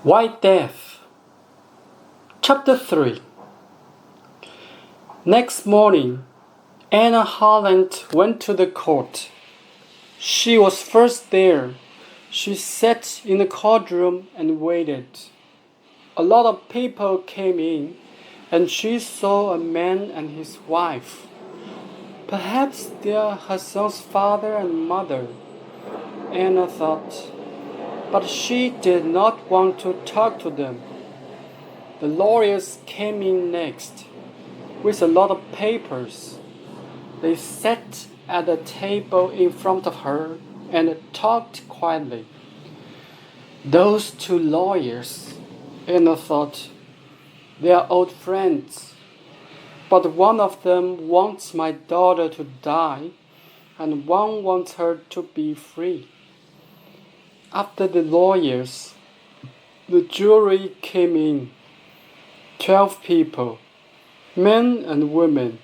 White Death. Chapter 3. Next morning, Anna Holland went to the court. She was first there. She sat in the courtroom and waited. A lot of people came in, and she saw a man and his wife. Perhaps they are her son's father and mother, Anna thought. But she did not want to talk to them. The lawyers came in next, with a lot of papers. They sat at a table in front of her and talked quietly. Those two lawyers, Anna thought, they are old friends. But one of them wants my daughter to die, and one wants her to be free. After the lawyers, the jury came in. 12 people, men and women.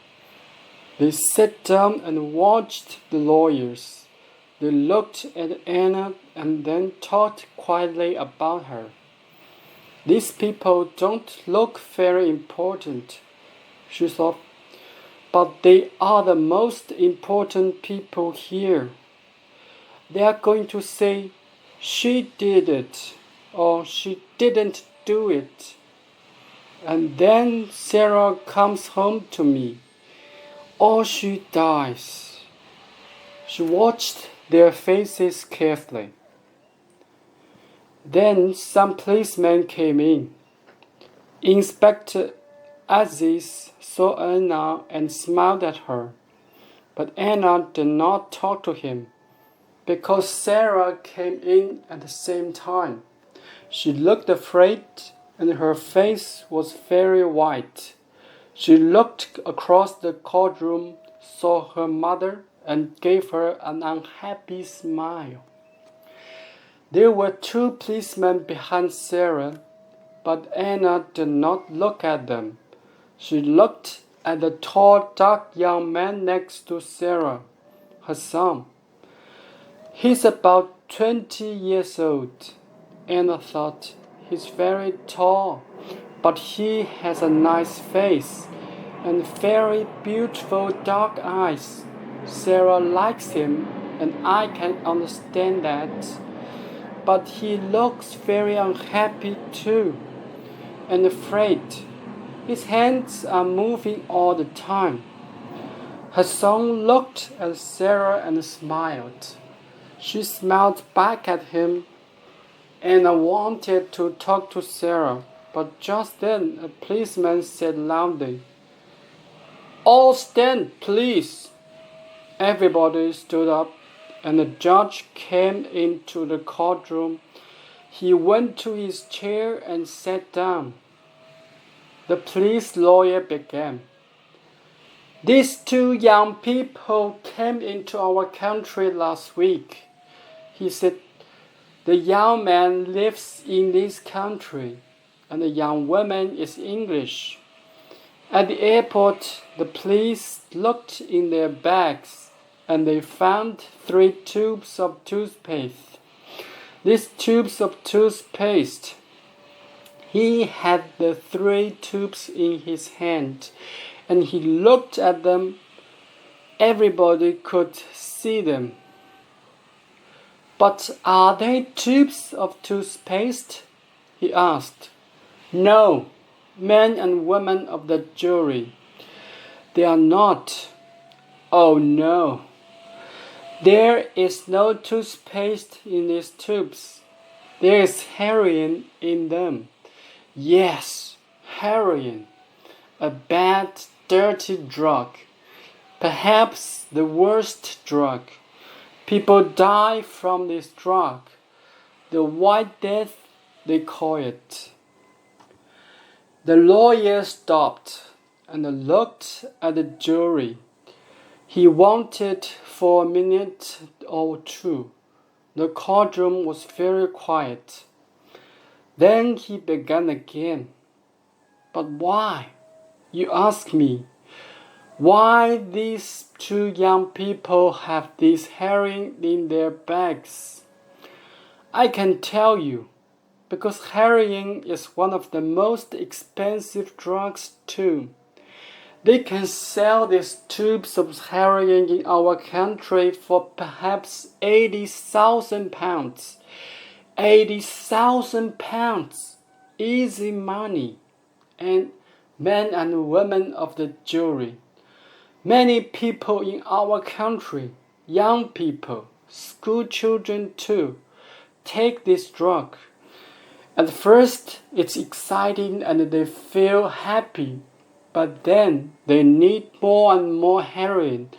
They sat down and watched the lawyers. They looked at Anna and then talked quietly about her. These people don't look very important, she thought, but they are the most important people here. They are going to say, she did it, or she didn't do it. And then Sarah comes home to me, or she dies. She watched their faces carefully. Then some policemen came in. Inspector Aziz saw Anna and smiled at her, but Anna did not talk to him. Because Sarah came in at the same time. She looked afraid and her face was very white. She looked across the courtroom, saw her mother, and gave her an unhappy smile. There were two policemen behind Sarah, but Anna did not look at them. She looked at the tall, dark young man next to Sarah, her son. He's about 20 years old. Anna thought. He's very tall, but he has a nice face and very beautiful dark eyes. Sarah likes him, and I can understand that. But he looks very unhappy too, and afraid. His hands are moving all the time. Her son looked at Sarah and smiled. She smiled back at him, and I wanted to talk to Sarah, but just then a policeman said loudly, "All stand, please." Everybody stood up, and the judge came into the courtroom. He went to his chair and sat down. The police lawyer began. "These two young people came into our country last week," he said. "The young man lives in this country, and the young woman is English." At the airport, the police looked in their bags, and they found 3 tubes of toothpaste. These tubes of toothpaste, he had the 3 tubes in his hand, and he looked at them. Everybody could see them. "But are they tubes of toothpaste?" he asked. "No, men and women of the jury. They are not." "Oh no. There is no toothpaste in these tubes. There is heroin in them." "Yes, heroin. A bad, dirty drug. Perhaps the worst drug. People die from this drug. The White Death, they call it." The lawyer stopped and looked at the jury. He waited for a minute or two. The courtroom was very quiet. Then he began again. "But why? You ask me. Why these two young people have this heroin in their bags? I can tell you. because heroin is one of the most expensive drugs too. They can sell these tubes of heroin in our country for perhaps 80,000 pounds. 80,000 pounds! Easy money. And men and women of the jury. Many people in our country, young people, school children too, take this drug. At first, it's exciting and they feel happy, but then they need more and more heroin,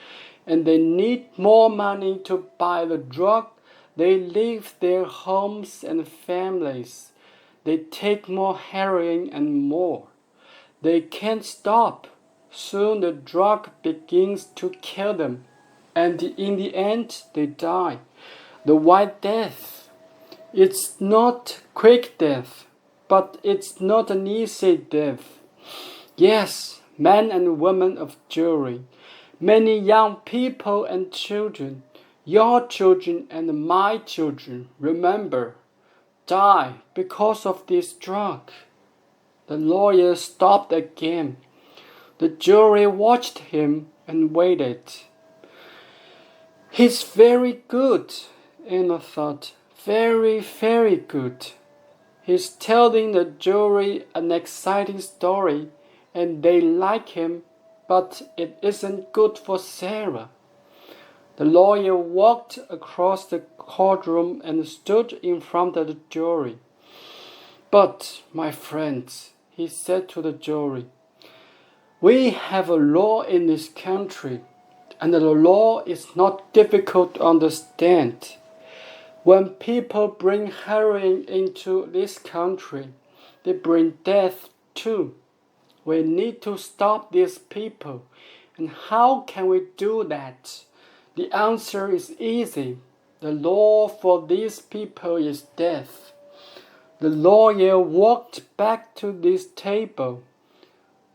and they need more money to buy the drug. They leave their homes and families. They take more heroin and more. They can't stop. Soon the drug begins to kill them, and in the end they die. The White Death. It's not quick death, but it's not an easy death. Yes, men and women of jury, many young people and children, your children and my children, remember, die because of this drug. The lawyer stopped again. The jury watched him and waited. He's very good, Anna thought. Very, very good. He's telling the jury an exciting story, and they like him, but it isn't good for Sarah. The lawyer walked across the courtroom and stood in front of the jury. But, my friends, he said to the jury, we have a law in this country, and the law is not difficult to understand. When people bring heroin into this country, they bring death too. We need to stop these people. And how can we do that? The answer is easy. The law for these people is death. The lawyer walked back to this table.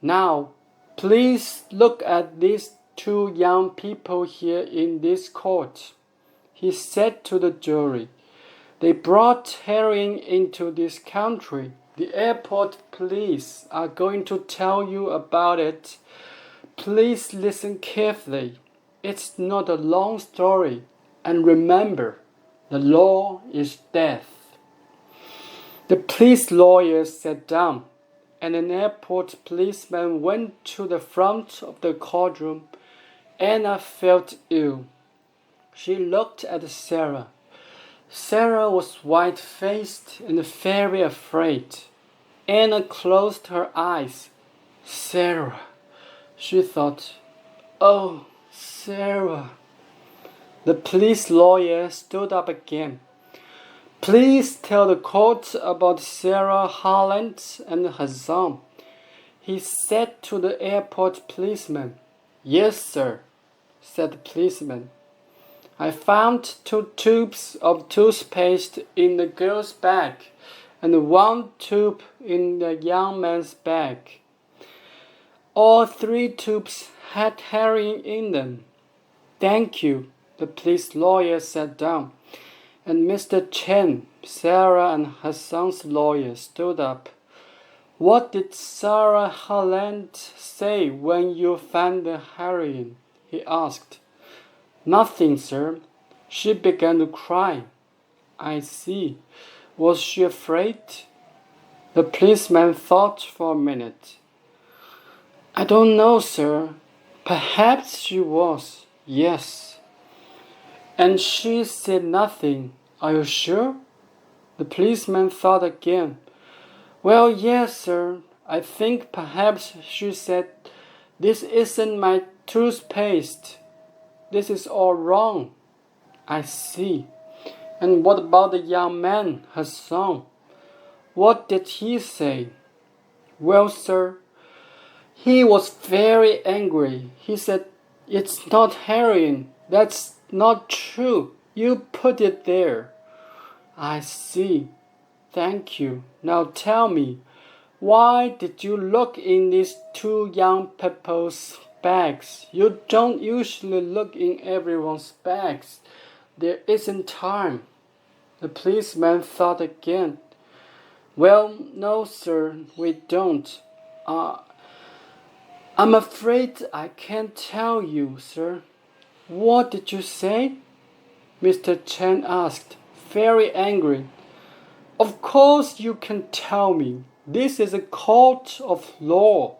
Now, please look at these two young people here in this court. He said to the jury, they brought heroin into this country. The airport police are going to tell you about it. Please listen carefully. It's not a long story. And remember, the law is death. The police lawyer sat down, and an airport policeman went to the front of the courtroom. Anna felt ill. She looked at Sarah. Sarah was white-faced and very afraid. Anna closed her eyes. Sarah, she thought. Oh, Sarah. The police lawyer stood up again. Please tell the court about Sarah Harland and her son, he said to the airport policeman. Yes, sir, said the policeman. I found 2 tubes of toothpaste in the girl's bag and 1 tube in the young man's bag. All 3 tubes had heroin in them. Thank you, the police lawyer sat down, and Mr. Chen, Sarah and her son's lawyer, stood up. What did Sarah Harland say when you found the heroin? He asked. Nothing, sir. She began to cry. I see. Was she afraid? The policeman thought for a minute. I don't know, sir. Perhaps she was. Yes. And she said nothing. Are you sure? The policeman thought again. Well, yes, sir. I think perhaps she said, this isn't my toothpaste. This is all wrong. I see. And what about the young man, her son? What did he say? Well, sir, he was very angry. He said, it's not heroin. That's not true. You put it there. I see. Thank you. Now tell me, why did you look in these 2 young people's bags? You don't usually look in everyone's bags. There isn't time. The policeman thought again. Well, no, sir, we don't. I'm afraid I can't tell you, sir. What did you say? Mr. Chen asked, very angry. Of course you can tell me. This is a court of law.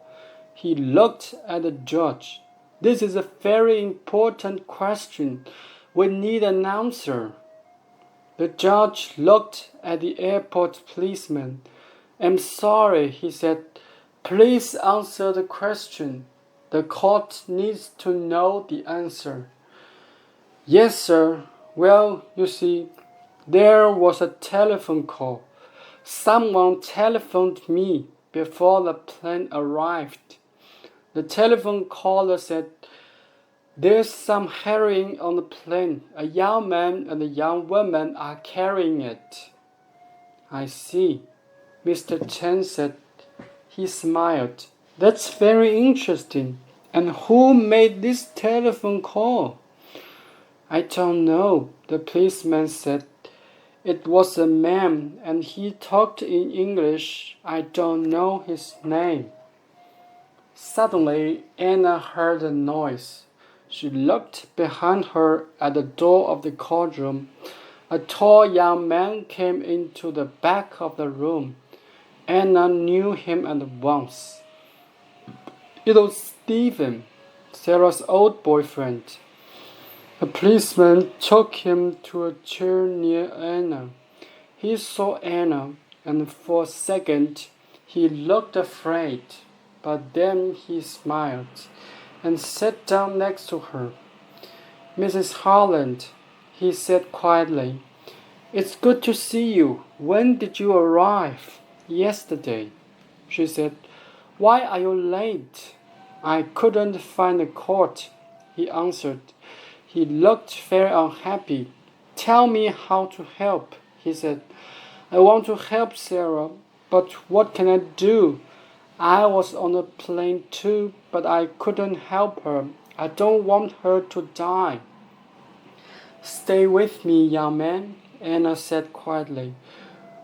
He looked at the judge. This is a very important question. We need an answer. The judge looked at the airport policeman. I'm sorry, he said. Please answer the question. The court needs to know the answer. Yes, sir. Well, you see, there was a telephone call. Someone telephoned me before the plane arrived. The telephone caller said, There's some heroin on the plane. A young man and a young woman are carrying it. I see, Mr. Chen said. He smiled. That's very interesting. And who made this telephone call? I don't know, the policeman said. It was a man, and he talked in English. I don't know his name. Suddenly, Anna heard a noise. She looked behind her at the door of the courtroom. A tall young man came into the back of the room. Anna knew him at once. It was Stephen, Sarah's old boyfriend. The policeman took him to a chair near Anna. He saw Anna, and for a second he looked afraid, but then he smiled and sat down next to her. Mrs. Harland, he said quietly, It's good to see you. When did you arrive? Yesterday, she said. Why are you late? I couldn't find the court, he answered. He looked very unhappy. Tell me how to help, he said. I want to help Sarah, but what can I do? I was on the plane too, but I couldn't help her. I don't want her to die. Stay with me, young man, Anna said quietly.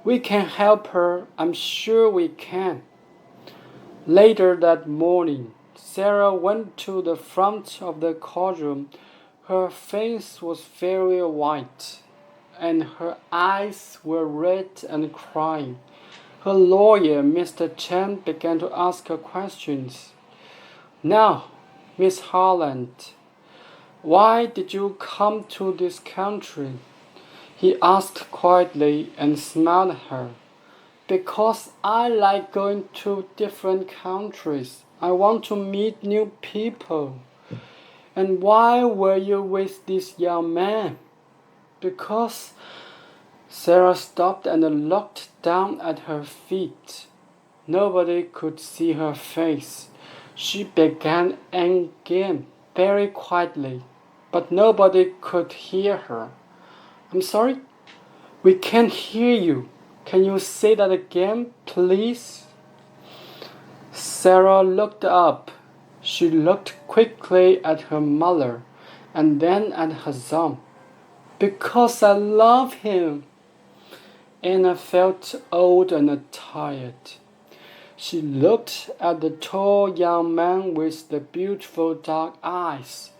We can help her. I'm sure we can. Later that morning, Sarah went to the front of the courtroom. Her face was very white, and her eyes were red and crying. Her lawyer, Mr. Chen, began to ask her questions. Now, Miss Harland, why did you come to this country? He asked quietly and smiled at her. Because I like going to different countries. I want to meet new people. And why were you with this young man? Because Sarah stopped and looked down at her feet. Nobody could see her face. She began again very quietly, but nobody could hear her. I'm sorry? We can't hear you. Can you say that again, please? Sarah looked up. She looked quickly at her mother and then at her son. Because I love him. Anna felt old and tired. She looked at the tall young man with the beautiful dark eyes.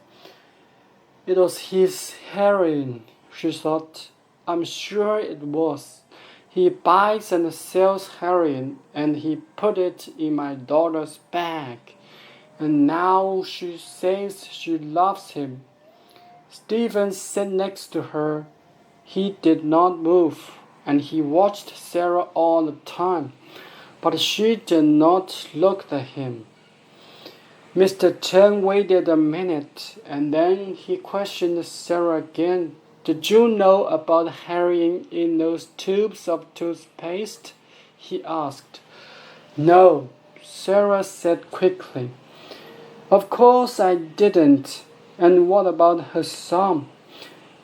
It was his heroine, she thought. I'm sure it was. He buys and sells heroin, and he put it in my daughter's bag. And now she says she loves him. Stephen sat next to her. He did not move, and he watched Sarah all the time, but she did not look at him. Mr. Chen waited a minute, and then he questioned Sarah again. Did you know about heroin in those tubes of toothpaste? He asked. No, Sarah said quickly. Of course I didn't. And what about her son?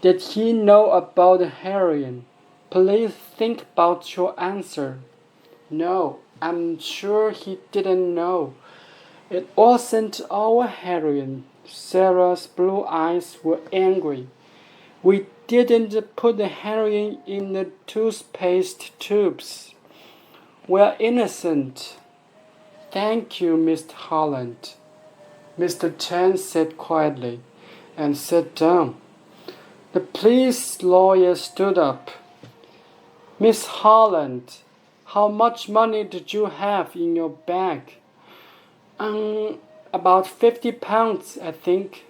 Did he know about heroin? Please think about your answer. No, I'm sure he didn't know. It wasn't our heroin. Sarah's blue eyes were angry. We didn't put the heroin in the toothpaste tubes. We're innocent. Thank you, Mr. Holland, Mr. Chen said quietly, and sat down. The police lawyer stood up. Miss Holland, how much money did you have in your bag? About £50, I think.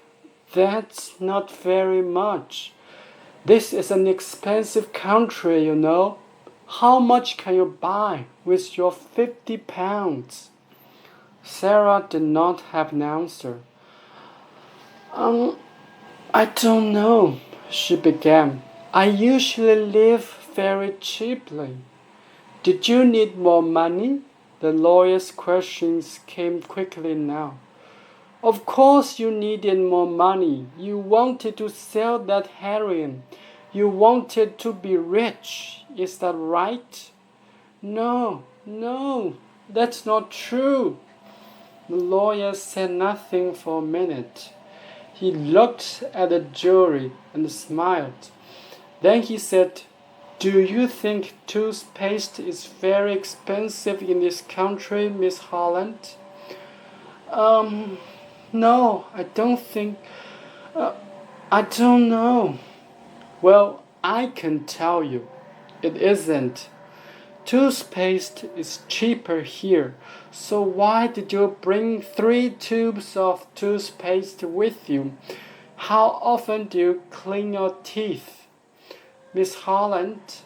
That's not very much. This is an expensive country, you know. How much can you buy with your £50? Sarah did not have an answer. I don't know, she began. I usually live very cheaply. Did you need more money? The lawyer's questions came quickly now. Of course you needed more money. You wanted to sell that heroin. You wanted to be rich. Is that right? No, that's not true. The lawyer said nothing for a minute. He looked at the jury and smiled. Then he said, Do you think toothpaste is very expensive in this country, Miss Holland? No, I don't think... I don't know. Well, I can tell you, it isn't. Toothpaste is cheaper here, so why did you bring 3 tubes of toothpaste with you? How often do you clean your teeth? Miss Holland,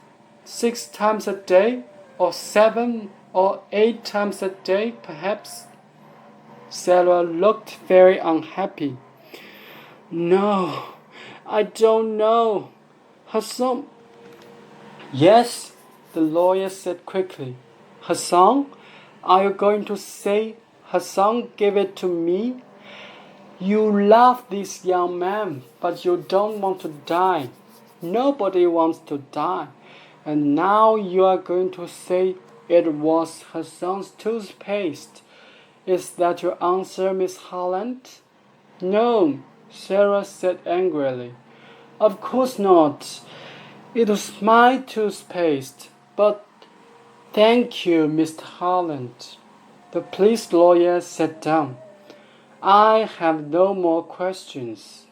6 times a day, or 7 or 8 times a day, perhaps? Sarah looked very unhappy. No, I don't know. Hassan. Yes, the lawyer said quickly. Hassan, are you going to say Hassan gave it to me? You love this young man, but you don't want to die. Nobody wants to die. And now you are going to say it was Hassan's toothpaste. Is that your answer, Miss Holland? No, Sarah said angrily. Of course not. It was my toothpaste. But thank you, Mr. Holland. The police lawyer sat down. I have no more questions.